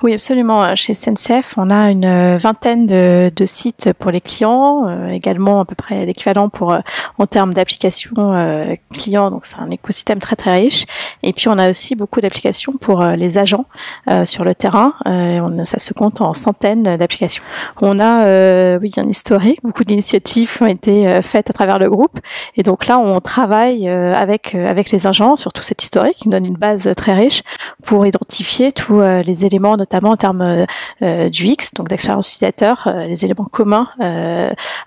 Oui, absolument. Chez SNCF, on a une vingtaine de sites pour les clients, également à peu près l'équivalent pour en termes d'applications clients. Donc c'est un écosystème très très riche. Et puis on a aussi beaucoup d'applications pour les agents sur le terrain. Ça se compte en centaines d'applications. On a oui un historique, beaucoup d'initiatives ont été faites à travers le groupe. Et donc là, on travaille avec les agents sur tout cet historique, qui nous donne une base très riche pour identifier tous les éléments, notamment en termes du UX, donc d'expérience utilisateur, les éléments communs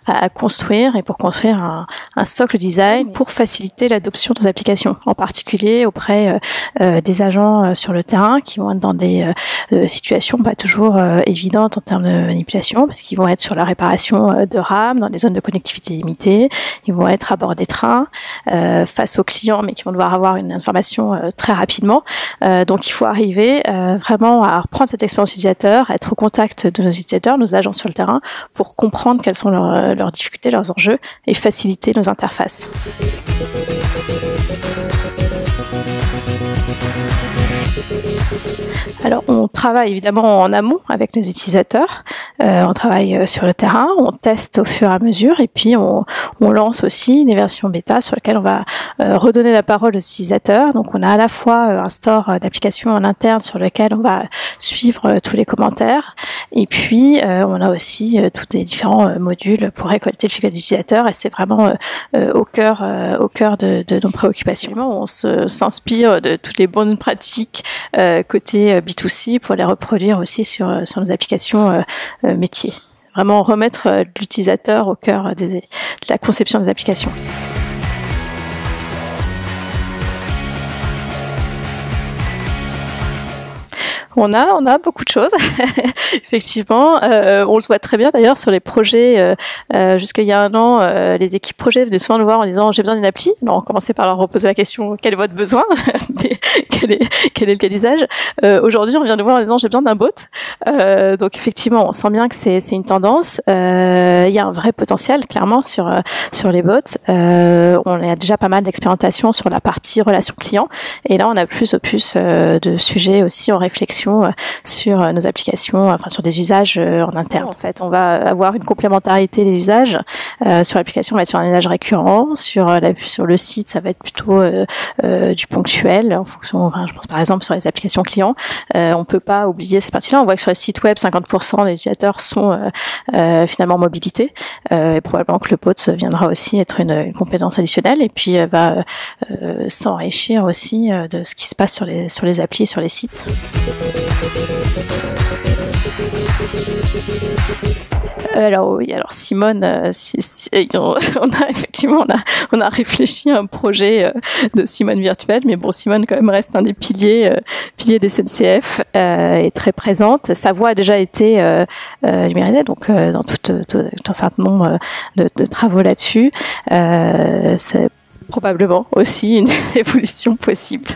à construire et pour construire un socle design pour faciliter l'adoption de nos applications, en particulier auprès des agents sur le terrain qui vont être dans des situations pas toujours évidentes en termes de manipulation, parce qu'ils vont être sur la réparation de RAM, dans des zones de connectivité limitée, ils vont être à bord des trains, face aux clients, mais qui vont devoir avoir une information très rapidement. Donc il faut arriver vraiment à reprendre cette expérience utilisateur, être au contact de nos utilisateurs, nos agents sur le terrain, pour comprendre quelles sont leurs difficultés, leurs enjeux et faciliter nos interfaces. Alors, on travaille évidemment en amont avec nos utilisateurs, on travaille sur le terrain, on teste au fur et à mesure, et puis on lance aussi des versions bêta sur lesquelles on va redonner la parole aux utilisateurs. Donc, on a à la fois un store d'applications en interne sur lequel on va suivre tous les commentaires, et puis on a aussi tous les différents modules pour récolter le feedback d'utilisateur, et c'est vraiment au cœur de nos préoccupations. On s'inspire de toutes les bonnes pratiques côté B2C pour les reproduire aussi sur nos applications métiers. Vraiment remettre l'utilisateur au cœur de la conception des applications. On a beaucoup de choses, effectivement. On le voit très bien d'ailleurs sur les projets. Jusqu'il y a un an, les équipes projets venaient souvent nous voir en disant j'ai besoin d'une appli. Alors on commençait par leur reposer la question quel est votre besoin, quel est le cas d'usage. Aujourd'hui, on vient nous voir en disant j'ai besoin d'un bot. Donc effectivement, on sent bien que c'est une tendance. Il y a un vrai potentiel clairement sur les bots. On a déjà pas mal d'expérimentation sur la partie relation client, et là on a plus de sujets aussi en réflexion sur nos applications, enfin sur des usages en interne. En fait, on va avoir une complémentarité des usages. Sur l'application, on va être sur un usage récurrent. Sur le site, ça va être plutôt du ponctuel. En fonction, enfin, je pense par exemple sur les applications clients, on peut pas oublier cette partie-là. On voit que sur les sites web, 50% des utilisateurs sont finalement mobilité. Et probablement que le bot viendra aussi être une compétence additionnelle, et puis va s'enrichir aussi de ce qui se passe sur les applis et sur les sites. Alors Simone, on a réfléchi à un projet de Simone virtuelle, mais bon, Simone quand même reste un des piliers des SNCF, est très présente. Sa voix a déjà été numérisée, donc dans tout un certain nombre de travaux là-dessus. C'est probablement aussi une évolution possible.